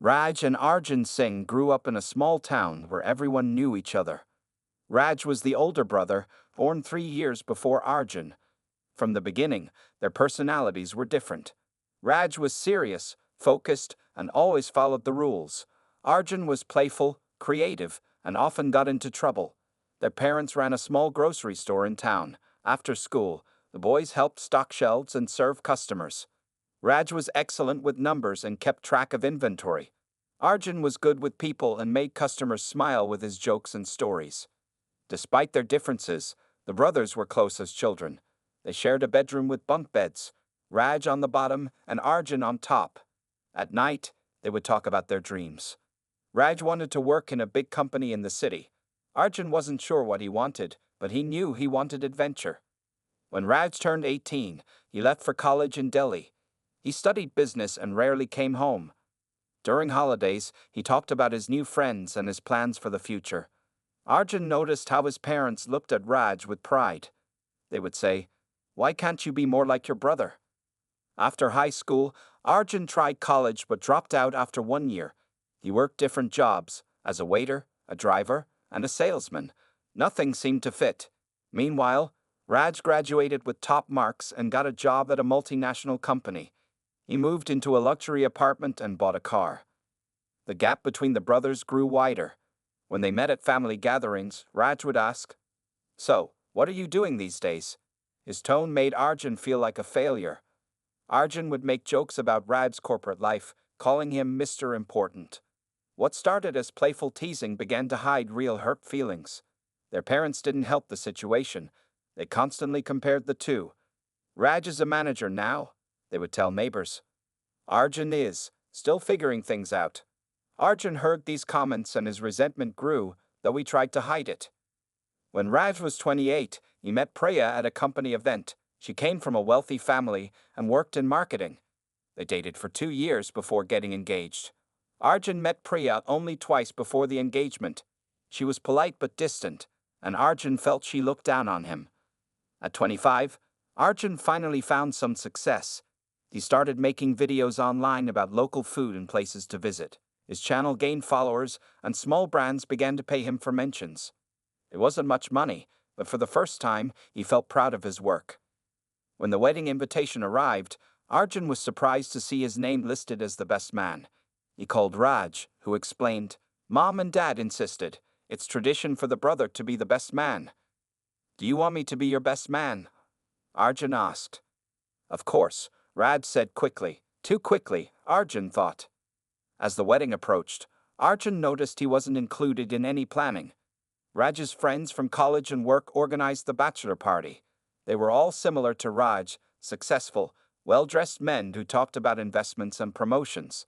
Raj and Arjun Singh grew up in a small town where everyone knew each other. Raj was the older brother, born 3 years before Arjun. From the beginning, their personalities were different. Raj was serious, focused, and always followed the rules. Arjun was playful, creative, and often got into trouble. Their parents ran a small grocery store in town. After school, the boys helped stock shelves and serve customers. Raj was excellent with numbers and kept track of inventory. Arjun was good with people and made customers smile with his jokes and stories. Despite their differences, the brothers were close as children. They shared a bedroom with bunk beds, Raj on the bottom and Arjun on top. At night, they would talk about their dreams. Raj wanted to work in a big company in the city. Arjun wasn't sure what he wanted, but he knew he wanted adventure. When Raj turned 18, he left for college in Delhi. He studied business and rarely came home. During holidays, he talked about his new friends and his plans for the future. Arjun noticed how his parents looked at Raj with pride. They would say, "Why can't you be more like your brother?" After high school, Arjun tried college but dropped out after 1 year. He worked different jobs, as a waiter, a driver, and a salesman. Nothing seemed to fit. Meanwhile, Raj graduated with top marks and got a job at a multinational company. He moved into a luxury apartment and bought a car. The gap between the brothers grew wider. When they met at family gatherings, Raj would ask, "So, what are you doing these days?" His tone made Arjun feel like a failure. Arjun would make jokes about Raj's corporate life, calling him Mr. Important. What started as playful teasing began to hide real hurt feelings. Their parents didn't help the situation. They constantly compared the two. "Raj is a manager now," they would tell neighbors. "Arjun is, still figuring things out." Arjun heard these comments and his resentment grew, though he tried to hide it. When Raj was 28, he met Priya at a company event. She came from a wealthy family and worked in marketing. They dated for 2 years before getting engaged. Arjun met Priya only twice before the engagement. She was polite but distant, and Arjun felt she looked down on him. At 25, Arjun finally found some success. He started making videos online about local food and places to visit. His channel gained followers, and small brands began to pay him for mentions. It wasn't much money, but for the first time, he felt proud of his work. When the wedding invitation arrived, Arjun was surprised to see his name listed as the best man. He called Raj, who explained, "Mom and Dad insisted. It's tradition for the brother to be the best man." "Do you want me to be your best man?" Arjun asked. "Of course," Raj said quickly. Too quickly, Arjun thought. As the wedding approached, Arjun noticed he wasn't included in any planning. Raj's friends from college and work organized the bachelor party. They were all similar to Raj, successful, well-dressed men who talked about investments and promotions.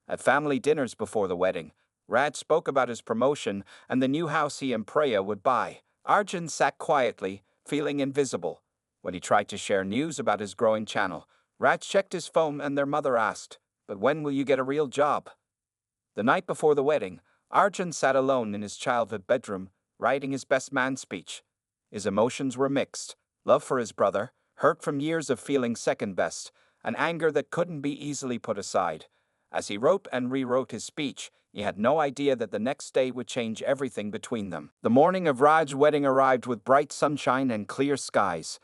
At family dinners before the wedding, Raj spoke about his promotion and the new house he and Priya would buy. Arjun sat quietly, feeling invisible. When he tried to share news about his growing channel, Raj checked his phone and their mother asked, "But when will you get a real job?" The night before the wedding, Arjun sat alone in his childhood bedroom, writing his best man speech. His emotions were mixed: love for his brother, hurt from years of feeling second best, and anger that couldn't be easily put aside. As he wrote and rewrote his speech, he had no idea that the next day would change everything between them. The morning of Raj's wedding arrived with bright sunshine and clear skies.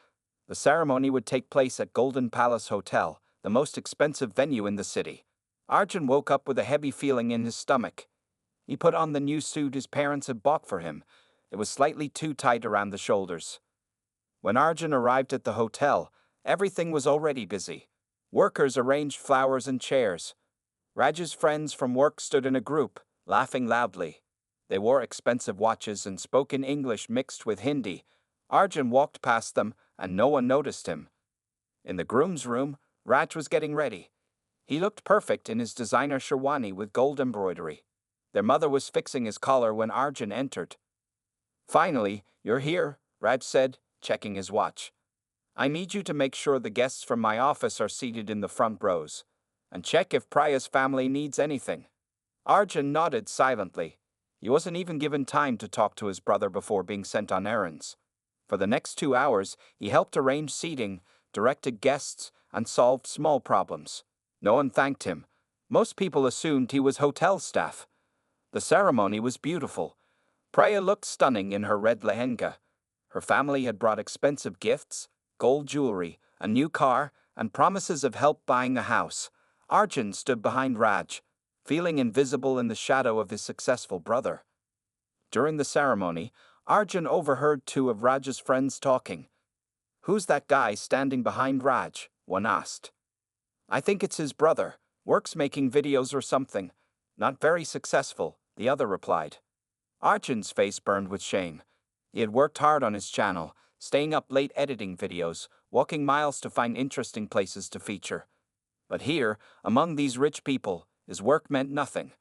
The ceremony would take place at Golden Palace Hotel, the most expensive venue in the city. Arjun woke up with a heavy feeling in his stomach. He put on the new suit his parents had bought for him. It was slightly too tight around the shoulders. When Arjun arrived at the hotel, everything was already busy. Workers arranged flowers and chairs. Raj's friends from work stood in a group, laughing loudly. They wore expensive watches and spoke in English mixed with Hindi. Arjun walked past them, and no one noticed him. In the groom's room, Raj was getting ready. He looked perfect in his designer sherwani with gold embroidery. Their mother was fixing his collar when Arjun entered. "Finally, you're here," Raj said, checking his watch. "I need you to make sure the guests from my office are seated in the front rows. And check if Priya's family needs anything." Arjun nodded silently. He wasn't even given time to talk to his brother before being sent on errands. For the next 2 hours, he helped arrange seating, directed guests, and solved small problems. No one thanked him. Most people assumed he was hotel staff. The ceremony was beautiful. Priya looked stunning in her red lehenga. Her family had brought expensive gifts, gold jewelry, a new car, and promises of help buying a house. Arjun stood behind Raj, feeling invisible in the shadow of his successful brother. During the ceremony, Arjun overheard two of Raj's friends talking. "Who's that guy standing behind Raj?" one asked. "I think it's his brother. Works making videos or something. Not very successful," the other replied. Arjun's face burned with shame. He had worked hard on his channel, staying up late editing videos, walking miles to find interesting places to feature. But here, among these rich people, his work meant nothing.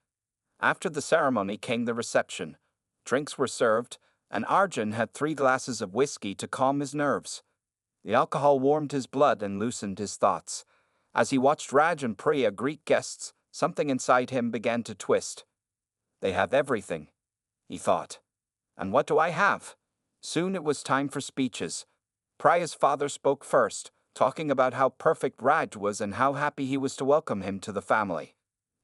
After the ceremony came the reception. Drinks were served, and Arjun had 3 glasses of whiskey to calm his nerves. The alcohol warmed his blood and loosened his thoughts. As he watched Raj and Priya greet guests, something inside him began to twist. "They have everything," he thought. "And what do I have?" Soon it was time for speeches. Priya's father spoke first, talking about how perfect Raj was and how happy he was to welcome him to the family.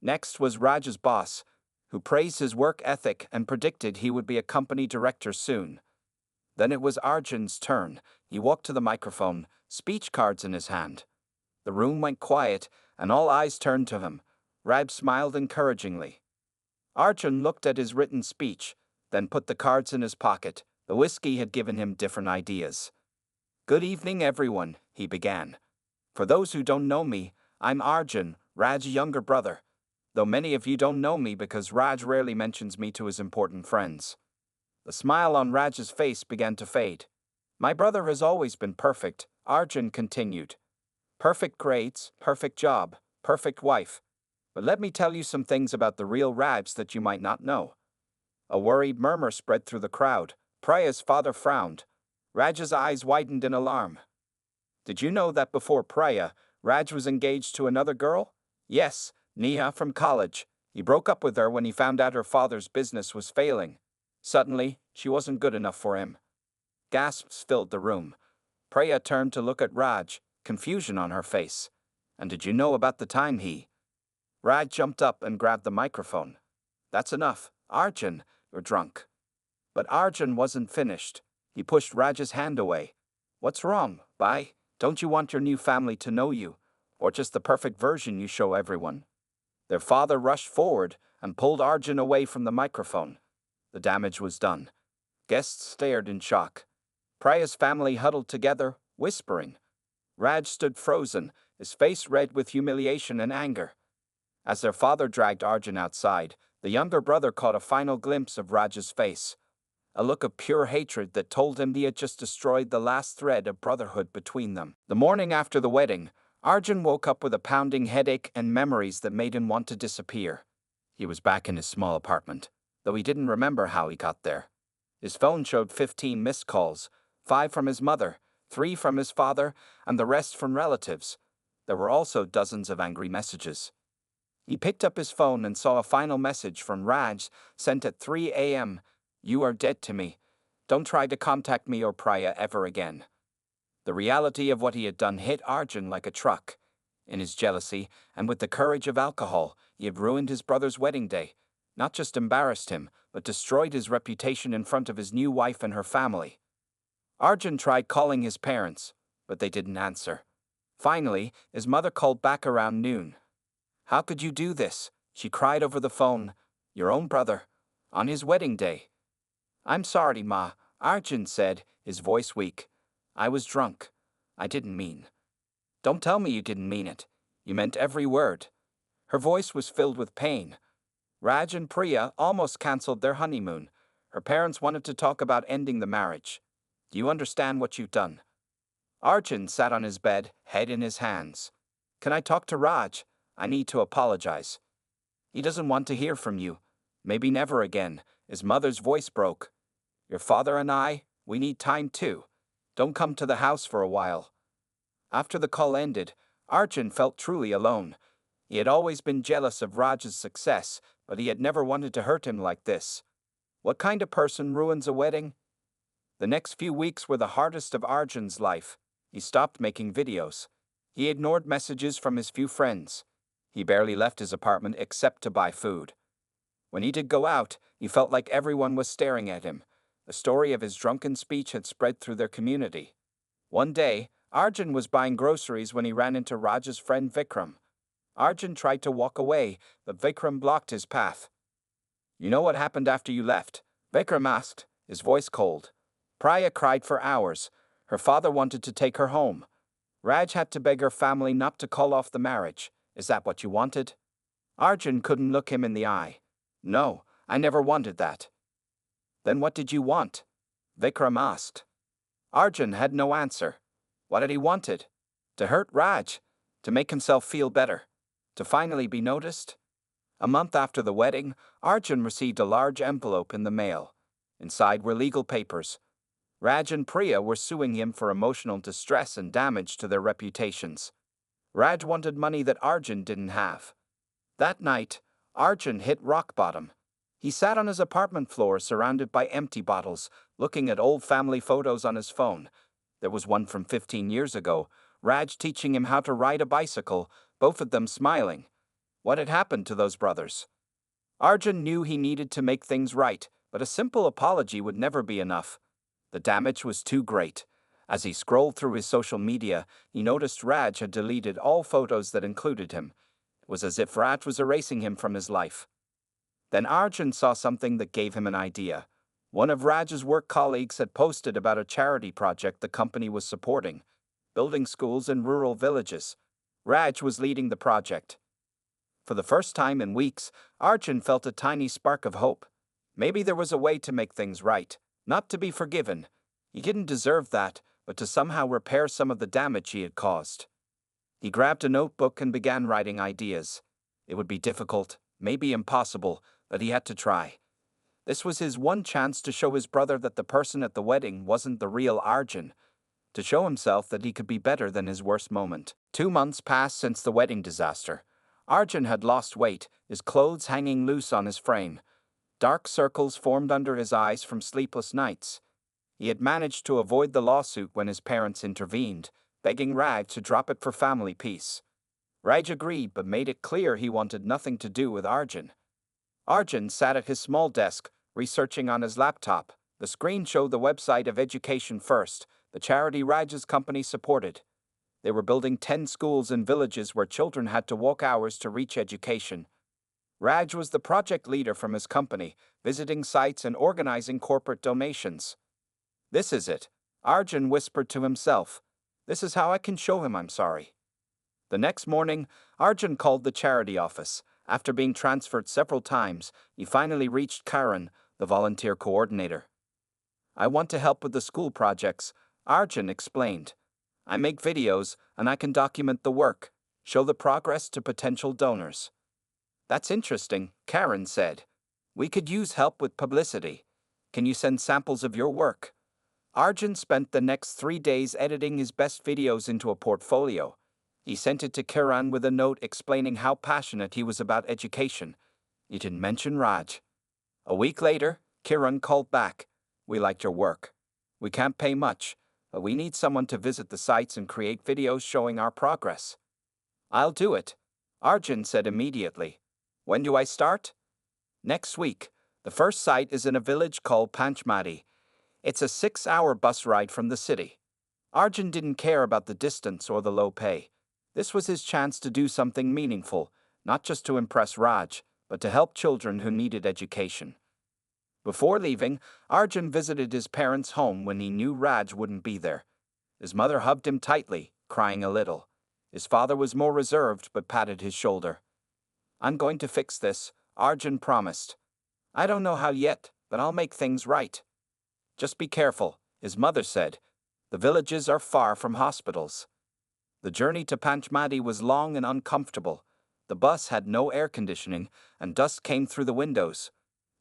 Next was Raj's boss, who praised his work ethic and predicted he would be a company director soon. Then it was Arjun's turn. He walked to the microphone, speech cards in his hand. The room went quiet, and all eyes turned to him. Raj smiled encouragingly. Arjun looked at his written speech, then put the cards in his pocket. The whiskey had given him different ideas. "Good evening, everyone," he began. "For those who don't know me, I'm Arjun, Raj's younger brother, though many of you don't know me because Raj rarely mentions me to his important friends." The smile on Raj's face began to fade. "My brother has always been perfect," Arjun continued. "Perfect grades, perfect job, perfect wife. But let me tell you some things about the real Raj that you might not know." A worried murmur spread through the crowd. Priya's father frowned. Raj's eyes widened in alarm. "Did you know that before Priya, Raj was engaged to another girl?" "Yes, Neha from college. He broke up with her when he found out her father's business was failing. Suddenly, she wasn't good enough for him." Gasps filled the room. Priya turned to look at Raj, confusion on her face. "And did you know about the time he—" Raj jumped up and grabbed the microphone. "That's enough. Arjun, you're drunk." But Arjun wasn't finished. He pushed Raj's hand away. "What's wrong, bhai? Don't you want your new family to know you? Or just the perfect version you show everyone?" Their father rushed forward and pulled Arjun away from the microphone. The damage was done. Guests stared in shock. Priya's family huddled together, whispering. Raj stood frozen, his face red with humiliation and anger. As their father dragged Arjun outside, the younger brother caught a final glimpse of Raj's face. A look of pure hatred that told him he had just destroyed the last thread of brotherhood between them. The morning after the wedding, Arjun woke up with a pounding headache and memories that made him want to disappear. He was back in his small apartment, though he didn't remember how he got there. His phone showed 15 missed calls, 5 from his mother, 3 from his father, and the rest from relatives. There were also dozens of angry messages. He picked up his phone and saw a final message from Raj, sent at 3 a.m. "You are dead to me. Don't try to contact me or Priya ever again." The reality of what he had done hit Arjun like a truck. In his jealousy, and with the courage of alcohol, he had ruined his brother's wedding day. Not just embarrassed him, but destroyed his reputation in front of his new wife and her family. Arjun tried calling his parents, but they didn't answer. Finally, his mother called back around noon. "How could you do this?" she cried over the phone. "Your own brother, on his wedding day." "I'm sorry, Ma," Arjun said, his voice weak. "I was drunk. I didn't mean." "Don't tell me you didn't mean it. You meant every word." Her voice was filled with pain. Raj and Priya almost canceled their honeymoon. Her parents wanted to talk about ending the marriage. "Do you understand what you've done?" Arjun sat on his bed, head in his hands. "Can I talk to Raj? I need to apologize." "He doesn't want to hear from you. Maybe never again." His mother's voice broke. "Your father and we need time too. Don't come to the house for a while." After the call ended, Arjun felt truly alone. He had always been jealous of Raj's success, but he had never wanted to hurt him like this. What kind of person ruins a wedding? The next few weeks were the hardest of Arjun's life. He stopped making videos. He ignored messages from his few friends. He barely left his apartment except to buy food. When he did go out, he felt like everyone was staring at him. The story of his drunken speech had spread through their community. One day, Arjun was buying groceries when he ran into Raj's friend Vikram. Arjun tried to walk away, but Vikram blocked his path. "You know what happened after you left?" Vikram asked, his voice cold. "Priya cried for hours. Her father wanted to take her home. Raj had to beg her family not to call off the marriage. Is that what you wanted?" Arjun couldn't look him in the eye. "No, I never wanted that." "Then what did you want?" Vikram asked. Arjun had no answer. What had he wanted? To hurt Raj? To make himself feel better? To finally be noticed? A month after the wedding, Arjun received a large envelope in the mail. Inside were legal papers. Raj and Priya were suing him for emotional distress and damage to their reputations. Raj wanted money that Arjun didn't have. That night, Arjun hit rock bottom. He sat on his apartment floor surrounded by empty bottles, looking at old family photos on his phone. There was one from 15 years ago, Raj teaching him how to ride a bicycle, both of them smiling. What had happened to those brothers? Arjun knew he needed to make things right, but a simple apology would never be enough. The damage was too great. As he scrolled through his social media, he noticed Raj had deleted all photos that included him. It was as if Raj was erasing him from his life. Then Arjun saw something that gave him an idea. One of Raj's work colleagues had posted about a charity project the company was supporting, building schools in rural villages. Raj was leading the project. For the first time in weeks, Arjun felt a tiny spark of hope. Maybe there was a way to make things right, not to be forgiven. He didn't deserve that, but to somehow repair some of the damage he had caused. He grabbed a notebook and began writing ideas. It would be difficult, maybe impossible, but he had to try. This was his one chance to show his brother that the person at the wedding wasn't the real Arjun, to show himself that he could be better than his worst moment. 2 months passed since the wedding disaster. Arjun had lost weight, his clothes hanging loose on his frame. Dark circles formed under his eyes from sleepless nights. He had managed to avoid the lawsuit when his parents intervened, begging Raj to drop it for family peace. Raj agreed but made it clear he wanted nothing to do with Arjun. Arjun sat at his small desk, researching on his laptop. The screen showed the website of Education First, the charity Raj's company supported. They were building 10 schools in villages where children had to walk hours to reach education. Raj was the project leader from his company, visiting sites and organizing corporate donations. "This is it," Arjun whispered to himself. "This is how I can show him I'm sorry." The next morning, Arjun called the charity office. After being transferred several times, he finally reached Karan, the volunteer coordinator. "I want to help with the school projects," Arjun explained. "I make videos, and I can document the work, show the progress to potential donors." "That's interesting," Karan said. "We could use help with publicity. Can you send samples of your work?" Arjun spent the next 3 days editing his best videos into a portfolio. He sent it to Kiran with a note explaining how passionate he was about education. He didn't mention Raj. A week later, Kiran called back. "We liked your work. We can't pay much, but we need someone to visit the sites and create videos showing our progress." "I'll do it," Arjun said immediately. "When do I start?" "Next week. The first site is in a village called Panchmati. It's a 6-hour bus ride from the city." Arjun didn't care about the distance or the low pay. This was his chance to do something meaningful, not just to impress Raj, but to help children who needed education. Before leaving, Arjun visited his parents' home when he knew Raj wouldn't be there. His mother hugged him tightly, crying a little. His father was more reserved but patted his shoulder. "I'm going to fix this," Arjun promised. "I don't know how yet, but I'll make things right." "Just be careful," his mother said. "The villages are far from hospitals." The journey to Panchmati was long and uncomfortable. The bus had no air conditioning, and dust came through the windows.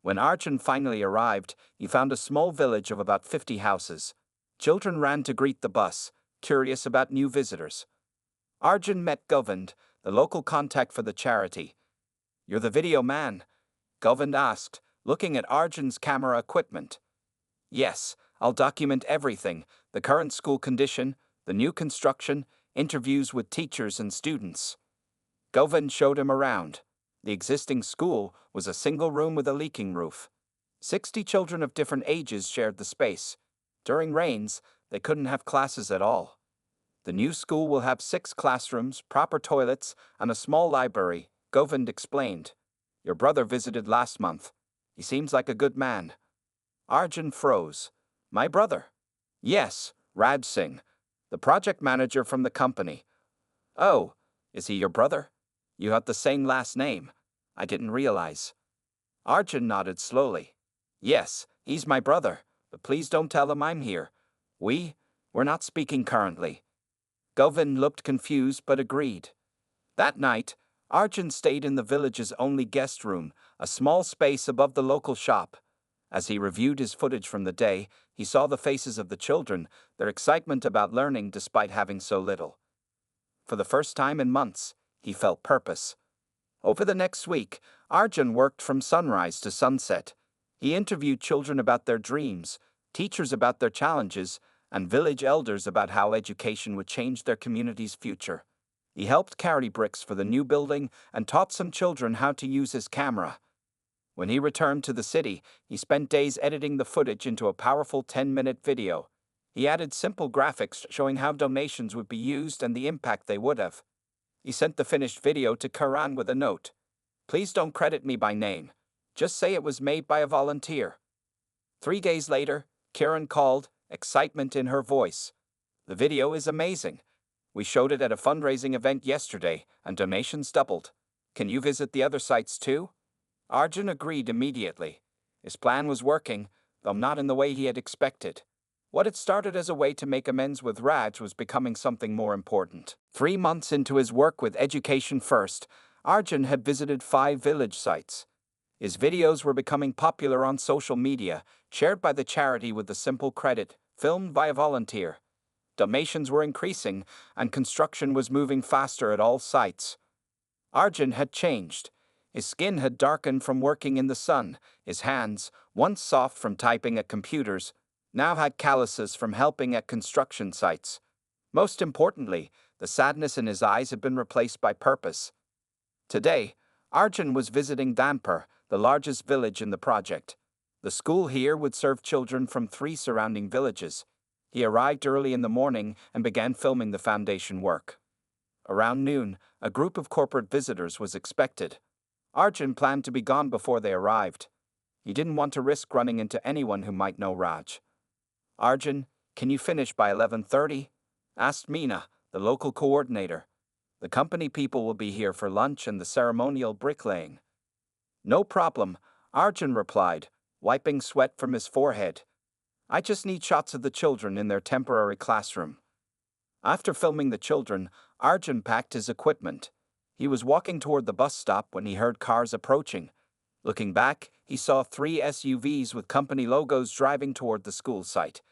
When Arjun finally arrived, he found a small village of about 50 houses. Children ran to greet the bus, curious about new visitors. Arjun met Govind, the local contact for the charity. "You're the video man?" Govind asked, looking at Arjun's camera equipment. "Yes, I'll document everything, the current school condition, the new construction, interviews with teachers and students." Govind showed him around. The existing school was a single room with a leaking roof. 60 children of different ages shared the space. During rains, they couldn't have classes at all. The new school will have 6 classrooms, proper toilets, and a small library, Govind explained. Your brother visited last month. He seems like a good man. Arjun froze. My brother? Yes, Raj Singh, the project manager from the company. Oh, is he your brother? You have the same last name. I didn't realize. Arjun nodded slowly. Yes, he's my brother, but please don't tell him I'm here. We're not speaking currently. Govind looked confused but agreed. That night, Arjun stayed in the village's only guest room, a small space above the local shop. As he reviewed his footage from the day, he saw the faces of the children, their excitement about learning despite having so little. For the first time in months, he felt purpose. Over the next week, Arjun worked from sunrise to sunset. He interviewed children about their dreams, teachers about their challenges, and village elders about how education would change their community's future. He helped carry bricks for the new building and taught some children how to use his camera. When he returned to the city, he spent days editing the footage into a powerful 10-minute video. He added simple graphics showing how donations would be used and the impact they would have. He sent the finished video to Karan with a note. Please don't credit me by name. Just say it was made by a volunteer. 3 days later, Kiran called, excitement in her voice. The video is amazing. We showed it at a fundraising event yesterday, and donations doubled. Can you visit the other sites too? Arjun agreed immediately. His plan was working, though not in the way he had expected. What had started as a way to make amends with Raj was becoming something more important. 3 months into his work with Education First, Arjun had visited 5 village sites. His videos were becoming popular on social media, shared by the charity with the simple credit, filmed by a volunteer. Donations were increasing, and construction was moving faster at all sites. Arjun had changed. His skin had darkened from working in the sun. His hands, once soft from typing at computers, now had calluses from helping at construction sites. Most importantly, the sadness in his eyes had been replaced by purpose. Today, Arjun was visiting Danpur, the largest village in the project. The school here would serve children from 3 surrounding villages. He arrived early in the morning and began filming the foundation work. Around noon, a group of corporate visitors was expected. Arjun planned to be gone before they arrived. He didn't want to risk running into anyone who might know Raj. Arjun, can you finish by 11:30? Asked Meena, the local coordinator. The company people will be here for lunch and the ceremonial bricklaying. No problem, Arjun replied, wiping sweat from his forehead. I just need shots of the children in their temporary classroom. After filming the children, Arjun packed his equipment. He was walking toward the bus stop when he heard cars approaching. Looking back, he saw 3 SUVs with company logos driving toward the school site.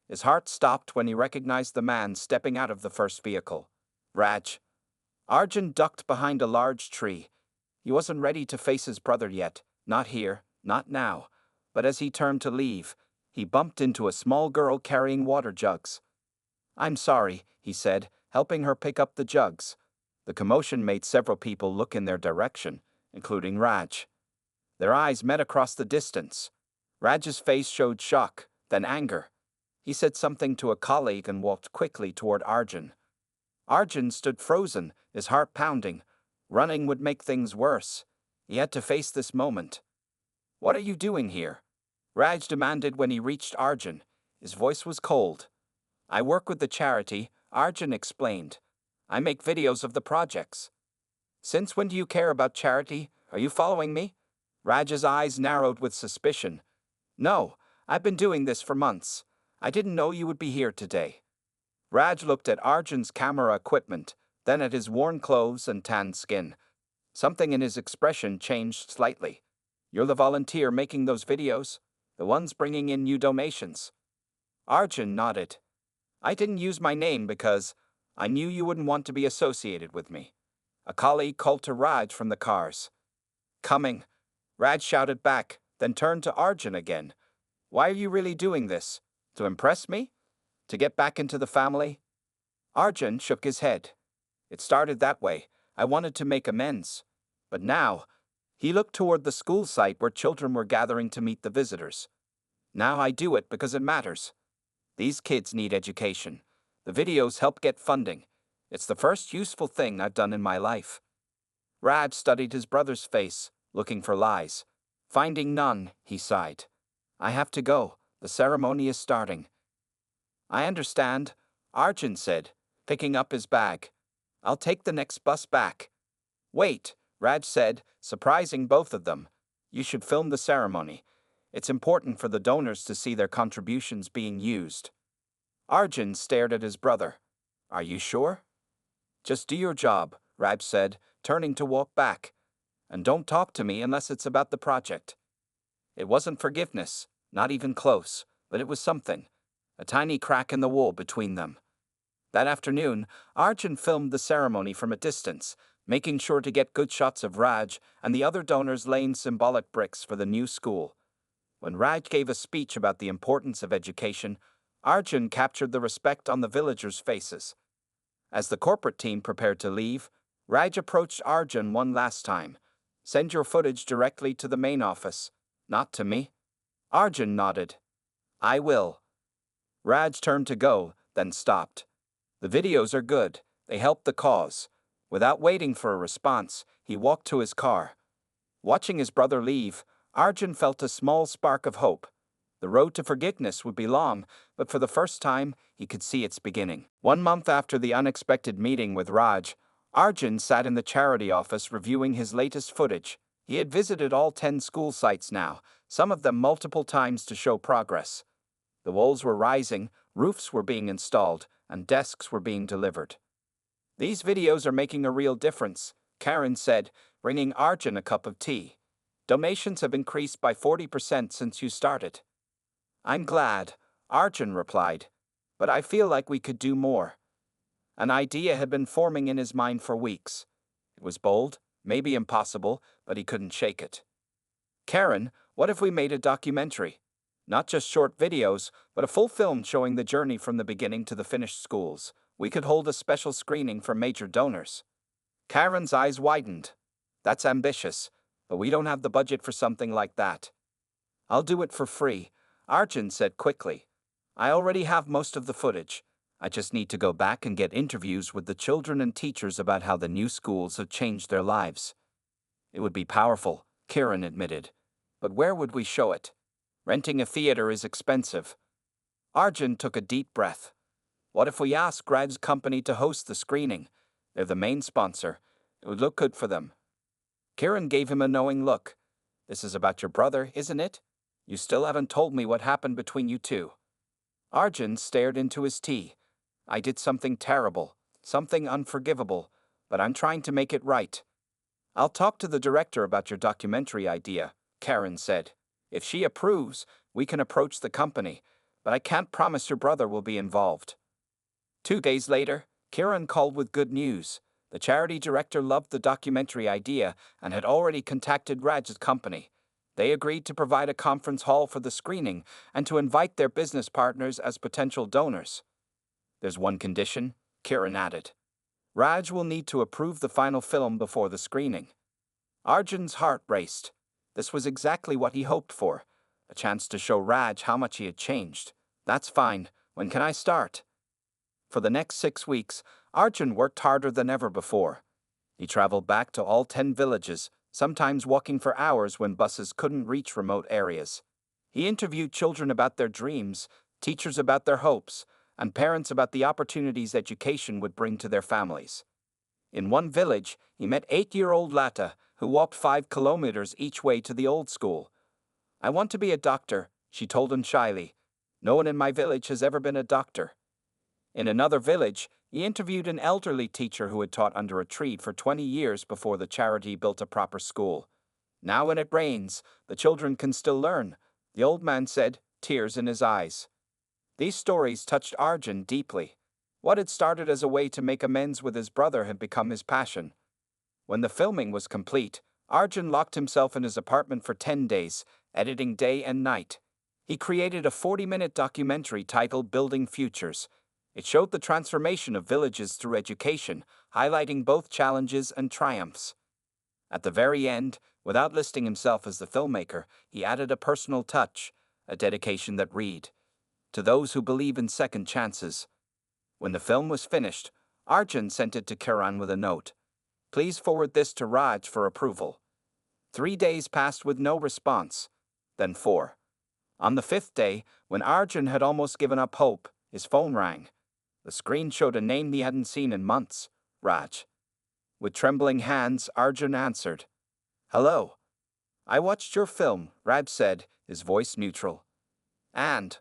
His heart stopped when he recognized the man stepping out of the first vehicle. Raj. Arjun ducked behind a large tree. He wasn't ready to face his brother yet, not here, not now. But as he turned to leave, he bumped into a small girl carrying water jugs. I'm sorry, he said, helping her pick up the jugs. The commotion made several people look in their direction, including Raj. Their eyes met across the distance. Raj's face showed shock, then anger. He said something to a colleague and walked quickly toward Arjun. Arjun stood frozen, his heart pounding. Running would make things worse. He had to face this moment. What are you doing here? Raj demanded when he reached Arjun. His voice was cold. I work with the charity, Arjun explained. I make videos of the projects. Since when do you care about charity? Are you following me? Raj's eyes narrowed with suspicion. No, I've been doing this for months. I didn't know you would be here today. Raj looked at Arjun's camera equipment, then at his worn clothes and tanned skin. Something in his expression changed slightly. You're the volunteer making those videos? The ones bringing in new donations? Arjun nodded. I didn't use my name because I knew you wouldn't want to be associated with me. A colleague called to Raj from the cars. Coming. Raj shouted back, then turned to Arjun again. Why are you really doing this? To impress me? To get back into the family? Arjun shook his head. It started that way, I wanted to make amends. But now, he looked toward the school site where children were gathering to meet the visitors. Now I do it because it matters. These kids need education. The videos help get funding. It's the first useful thing I've done in my life. Raj studied his brother's face, looking for lies. Finding none, he sighed. I have to go. The ceremony is starting. I understand, Arjun said, picking up his bag. I'll take the next bus back. Wait, Raj said, surprising both of them. You should film the ceremony. It's important for the donors to see their contributions being used. Arjun stared at his brother. Are you sure? Just do your job, Raj said, turning to walk back. And don't talk to me unless it's about the project. It wasn't forgiveness, not even close, but it was something. A tiny crack in the wall between them. That afternoon, Arjun filmed the ceremony from a distance, making sure to get good shots of Raj and the other donors laying symbolic bricks for the new school. When Raj gave a speech about the importance of education, Arjun captured the respect on the villagers' faces. As the corporate team prepared to leave, Raj approached Arjun one last time. Send your footage directly to the main office, not to me. Arjun nodded. I will. Raj turned to go, then stopped. The videos are good. They help the cause. Without waiting for a response, he walked to his car. Watching his brother leave, Arjun felt a small spark of hope. The road to forgiveness would be long, but for the first time, he could see its beginning. 1 month after the unexpected meeting with Raj, Arjun sat in the charity office reviewing his latest footage. He had visited all 10 school sites now, some of them multiple times to show progress. The walls were rising, roofs were being installed, and desks were being delivered. These videos are making a real difference, Karen said, bringing Arjun a cup of tea. Donations have increased by 40% since you started. I'm glad, Arjun replied, but I feel like we could do more. An idea had been forming in his mind for weeks. It was bold, maybe impossible, but he couldn't shake it. Karen, what if we made a documentary? Not just short videos, but a full film showing the journey from the beginning to the finished schools. We could hold a special screening for major donors. Karen's eyes widened. That's ambitious, but we don't have the budget for something like that. I'll do it for free, Arjun said quickly. I already have most of the footage. I just need to go back and get interviews with the children and teachers about how the new schools have changed their lives. It would be powerful, Karen admitted. But where would we show it? Renting a theater is expensive. Arjun took a deep breath. What if we ask Raj's company to host the screening? They're the main sponsor. It would look good for them. Karen gave him a knowing look. This is about your brother, isn't it? You still haven't told me what happened between you two. Arjun stared into his tea. I did something terrible, something unforgivable, but I'm trying to make it right. I'll talk to the director about your documentary idea, Karen said. If she approves, we can approach the company, but I can't promise your brother will be involved. 2 days later, Karen called with good news. The charity director loved the documentary idea and had already contacted Raj's company. They agreed to provide a conference hall for the screening and to invite their business partners as potential donors. There's one condition, Karen added. Raj will need to approve the final film before the screening. Arjun's heart raced. This was exactly what he hoped for, a chance to show Raj how much he had changed. That's fine. When can I start? For the next 6 weeks, Arjun worked harder than ever before. He traveled back to all 10 villages, sometimes walking for hours when buses couldn't reach remote areas. He interviewed children about their dreams, teachers about their hopes, and parents about the opportunities education would bring to their families. In one village, he met 8-year-old Lata, who walked 5 kilometers each way to the old school. I want to be a doctor, she told him shyly. No one in my village has ever been a doctor. In another village, he interviewed an elderly teacher who had taught under a tree for 20 years before the charity built a proper school. Now when it rains, the children can still learn, the old man said, tears in his eyes. These stories touched Arjun deeply. What had started as a way to make amends with his brother had become his passion. When the filming was complete, Arjun locked himself in his apartment for 10 days, editing day and night. He created a 40-minute documentary titled Building Futures. It showed the transformation of villages through education, highlighting both challenges and triumphs. At the very end, without listing himself as the filmmaker, he added a personal touch, a dedication that read, "To those who believe in second chances." When the film was finished, Arjun sent it to Kiran with a note. "Please forward this to Raj for approval." 3 days passed with no response. Then 4. On the 5th day, when Arjun had almost given up hope, his phone rang. The screen showed a name he hadn't seen in months, Raj. With trembling hands, Arjun answered. "Hello. I watched your film," Raj said, his voice neutral. "And?"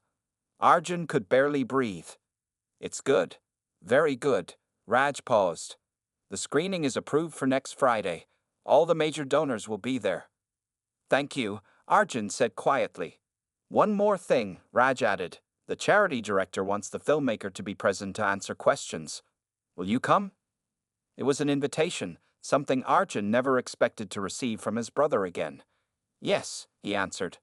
Arjun could barely breathe. "It's good. Very good." Raj paused. "The screening is approved for next Friday. All the major donors will be there." "Thank you," Arjun said quietly. "One more thing," Raj added. "The charity director wants the filmmaker to be present to answer questions. Will you come?" It was an invitation, something Arjun never expected to receive from his brother again. "Yes," he answered.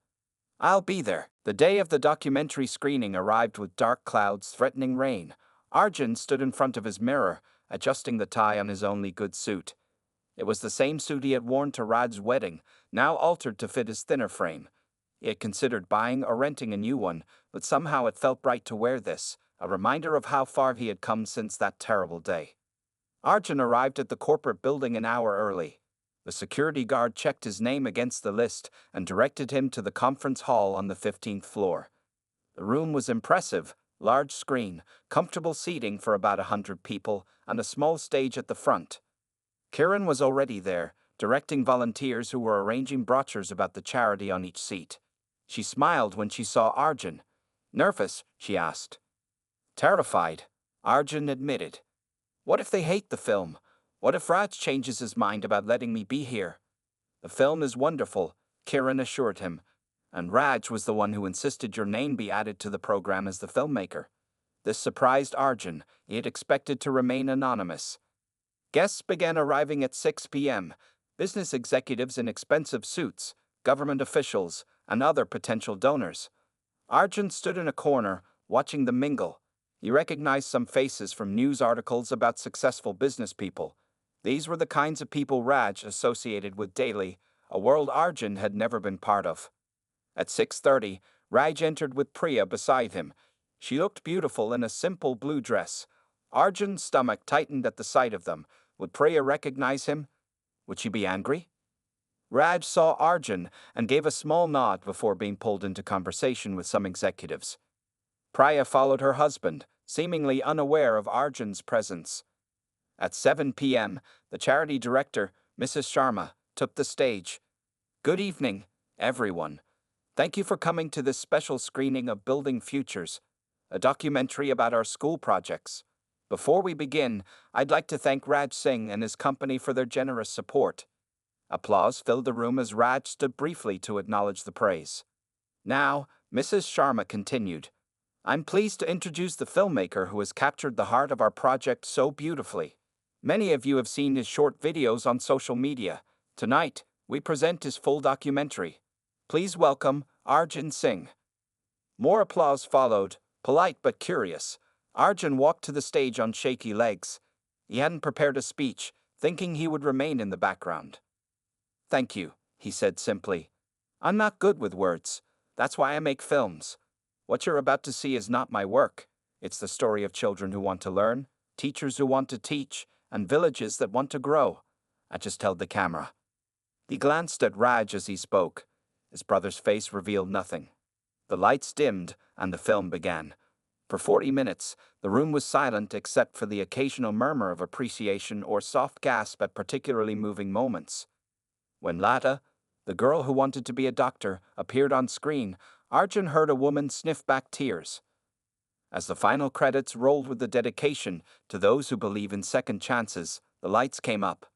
"I'll be there." The day of the documentary screening arrived with dark clouds threatening rain. Arjun stood in front of his mirror, adjusting the tie on his only good suit. It was the same suit he had worn to Raj's wedding, now altered to fit his thinner frame. He had considered buying or renting a new one, but somehow it felt right to wear this, a reminder of how far he had come since that terrible day. Arjun arrived at the corporate building an hour early. The security guard checked his name against the list and directed him to the conference hall on the 15th floor. The room was impressive, large screen, comfortable seating for about 100 people, and a small stage at the front. Kiran was already there, directing volunteers who were arranging brochures about the charity on each seat. She smiled when she saw Arjun. "Nervous?" she asked. "Terrified," Arjun admitted. "What if they hate the film? What if Raj changes his mind about letting me be here?" "The film is wonderful," Kiran assured him. "And Raj was the one who insisted your name be added to the program as the filmmaker." This surprised Arjun. He had expected to remain anonymous. Guests began arriving at 6 p.m. Business executives in expensive suits, government officials, and other potential donors. Arjun stood in a corner, watching them mingle. He recognized some faces from news articles about successful business people. These were the kinds of people Raj associated with daily, a world Arjun had never been part of. At 6:30, Raj entered with Priya beside him. She looked beautiful in a simple blue dress. Arjun's stomach tightened at the sight of them. Would Priya recognize him? Would she be angry? Raj saw Arjun and gave a small nod before being pulled into conversation with some executives. Priya followed her husband, seemingly unaware of Arjun's presence. At 7 p.m., the charity director, Mrs. Sharma, took the stage. "Good evening, everyone. Thank you for coming to this special screening of Building Futures, a documentary about our school projects. Before we begin, I'd like to thank Raj Singh and his company for their generous support." Applause filled the room as Raj stood briefly to acknowledge the praise. Now, Mrs. Sharma continued. "I'm pleased to introduce the filmmaker who has captured the heart of our project so beautifully. Many of you have seen his short videos on social media. Tonight, we present his full documentary. Please welcome Arjun Singh." More applause followed, polite but curious. Arjun walked to the stage on shaky legs. He hadn't prepared a speech, thinking he would remain in the background. "Thank you," he said simply. "I'm not good with words. That's why I make films. What you're about to see is not my work. It's the story of children who want to learn, teachers who want to teach, and villages that want to grow." I just held the camera. He glanced at Raj as he spoke. His brother's face revealed nothing. The lights dimmed, and the film began. For 40 minutes, the room was silent except for the occasional murmur of appreciation or soft gasp at particularly moving moments. When Lata, the girl who wanted to be a doctor, appeared on screen, Arjun heard a woman sniff back tears. As the final credits rolled with the dedication to those who believe in second chances, the lights came up.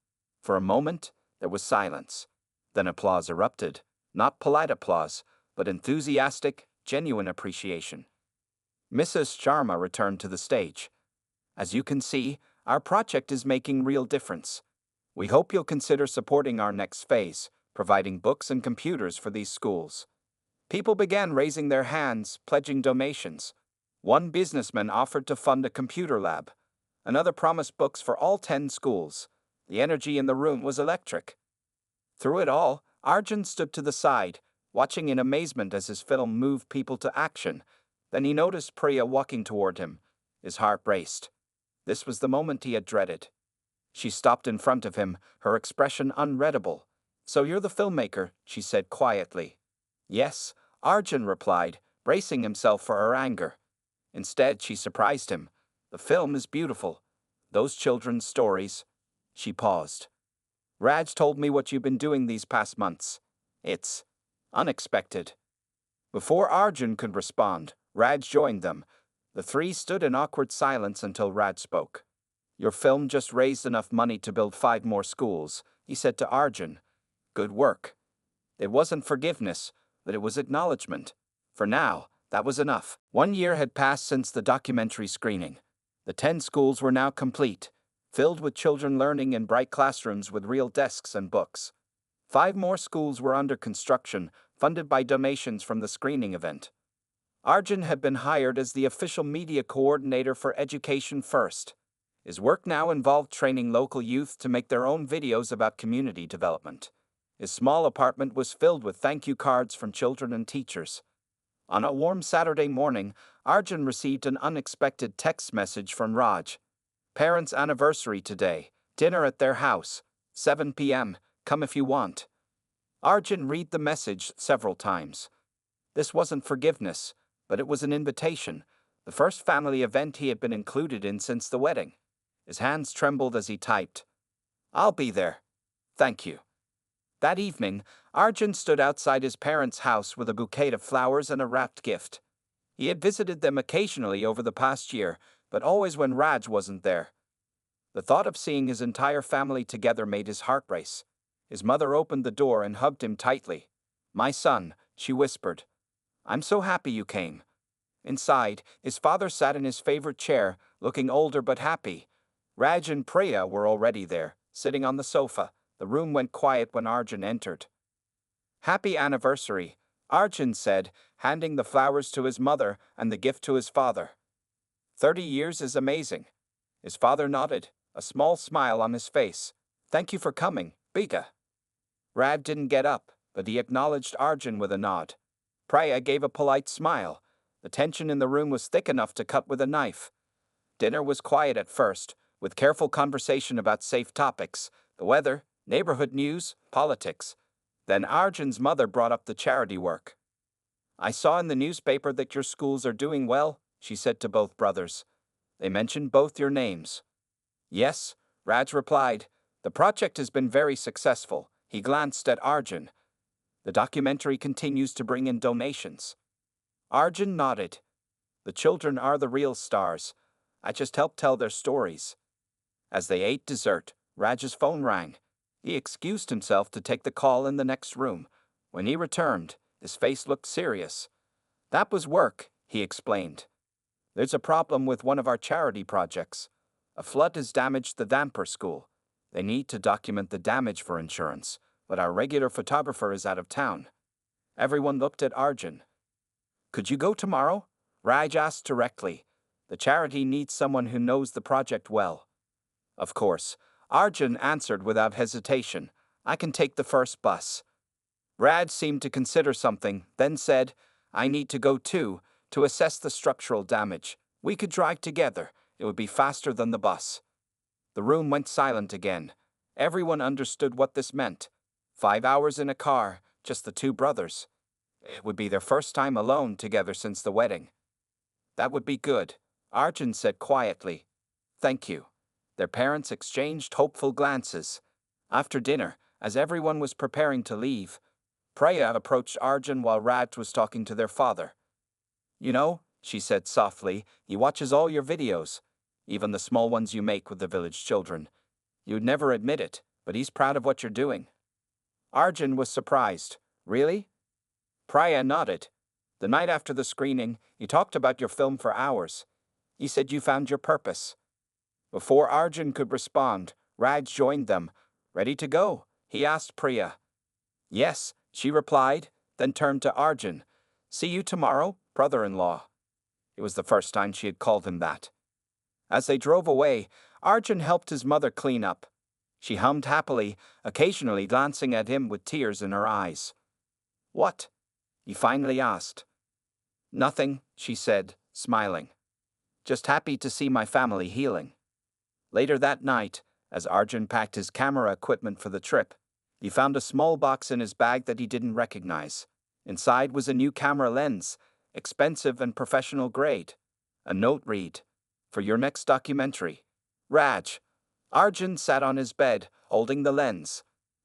For a moment, there was silence. Then applause erupted. Not polite applause, but enthusiastic, genuine appreciation. Mrs. Sharma returned to the stage. "As you can see, our project is making real difference. We hope you'll consider supporting our next phase, providing books and computers for these schools." People began raising their hands, pledging donations. One businessman offered to fund a computer lab. Another promised books for all 10 schools. The energy in the room was electric. Through it all, Arjun stood to the side, watching in amazement as his film moved people to action. Then he noticed Priya walking toward him. His heart raced. This was the moment he had dreaded. She stopped in front of him, her expression unreadable. "So you're the filmmaker," she said quietly. "Yes," Arjun replied, bracing himself for her anger. Instead, she surprised him. "The film is beautiful. Those children's stories." She paused. "Raj told me what you've been doing these past months. It's unexpected." Before Arjun could respond, Raj joined them. The three stood in awkward silence until Raj spoke. "Your film just raised enough money to build 5 more schools," he said to Arjun. "Good work." It wasn't forgiveness, but it was acknowledgement. For now, that was enough. 1 year had passed since the documentary screening. The 10 schools were now complete, filled with children learning in bright classrooms with real desks and books. 5 more schools were under construction, funded by donations from the screening event. Arjun had been hired as the official media coordinator for Education First. His work now involved training local youth to make their own videos about community development. His small apartment was filled with thank you cards from children and teachers. On a warm Saturday morning, Arjun received an unexpected text message from Raj. "Parents' anniversary today. Dinner at their house. 7 p.m. Come if you want." Arjun read the message several times. This wasn't forgiveness, but it was an invitation, the first family event he had been included in since the wedding. His hands trembled as he typed. "I'll be there. Thank you." That evening, Arjun stood outside his parents' house with a bouquet of flowers and a wrapped gift. He had visited them occasionally over the past year, but always when Raj wasn't there. The thought of seeing his entire family together made his heart race. His mother opened the door and hugged him tightly. "My son," she whispered. "I'm so happy you came." Inside, his father sat in his favorite chair, looking older but happy. Raj and Priya were already there, sitting on the sofa. The room went quiet when Arjun entered. "Happy anniversary," Arjun said, handing the flowers to his mother and the gift to his father. 30 years is amazing." His father nodded, a small smile on his face. "Thank you for coming, Bika." Raj didn't get up, but he acknowledged Arjun with a nod. Priya gave a polite smile. The tension in the room was thick enough to cut with a knife. Dinner was quiet at first, with careful conversation about safe topics, the weather, neighborhood news, politics. Then Arjun's mother brought up the charity work. "I saw in the newspaper that your schools are doing well," she said to both brothers. They mentioned both your names. "Yes," Raj replied. "The project has been very successful." He glanced at Arjun. "The documentary continues to bring in donations." Arjun nodded. "The children are the real stars. I just helped tell their stories." As they ate dessert, Raj's phone rang. He excused himself to take the call in the next room. When he returned, his face looked serious. "That was work," he explained. "There's a problem with one of our charity projects. A flood has damaged the Damper school. They need to document the damage for insurance, but our regular photographer is out of town." Everyone looked at Arjun. "Could you go tomorrow?" Raj asked directly. "The charity needs someone who knows the project well." "Of course," Arjun answered without hesitation. "I can take the first bus." Raj seemed to consider something, then said, "I need to go too, to assess the structural damage. We could drive together. It would be faster than the bus." The room went silent again. Everyone understood what this meant. 5 hours in a car, just the two brothers. It would be their first time alone together since the wedding. "That would be good," Arjun said quietly. "Thank you." Their parents exchanged hopeful glances. After dinner, as everyone was preparing to leave, Priya approached Arjun while Raj was talking to their father. "You know," she said softly, "he watches all your videos, even the small ones you make with the village children. You'd never admit it, but he's proud of what you're doing." Arjun was surprised. "Really?" Priya nodded. "The night after the screening, he talked about your film for hours. He said you found your purpose." Before Arjun could respond, Raj joined them. "Ready to go?" he asked Priya. "Yes," she replied, then turned to Arjun. "See you tomorrow, brother-in-law." It was the first time she had called him that. As they drove away, Arjun helped his mother clean up. She hummed happily, occasionally glancing at him with tears in her eyes. "What?" he finally asked. "Nothing," she said, smiling. "Just happy to see my family healing." Later that night, as Arjun packed his camera equipment for the trip, he found a small box in his bag that he didn't recognize. Inside was a new camera lens, expensive and professional grade. A note read, "For your next documentary, Raj." Arjun sat on his bed, holding the lens.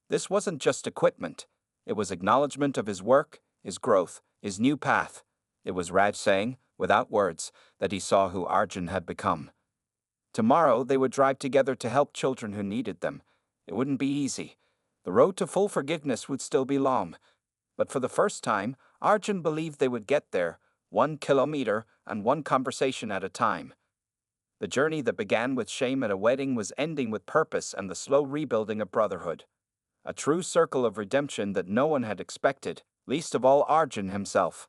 This wasn't just equipment. It was acknowledgement of his work, his growth, his new path. It was Raj saying, without words, that he saw who Arjun had become. Tomorrow they would drive together to help children who needed them. It wouldn't be easy. The road to full forgiveness would still be long. But for the first time, Arjun believed they would get there, 1 kilometer and one conversation at a time. The journey that began with shame at a wedding was ending with purpose and the slow rebuilding of brotherhood. A true circle of redemption that no one had expected, least of all Arjun himself.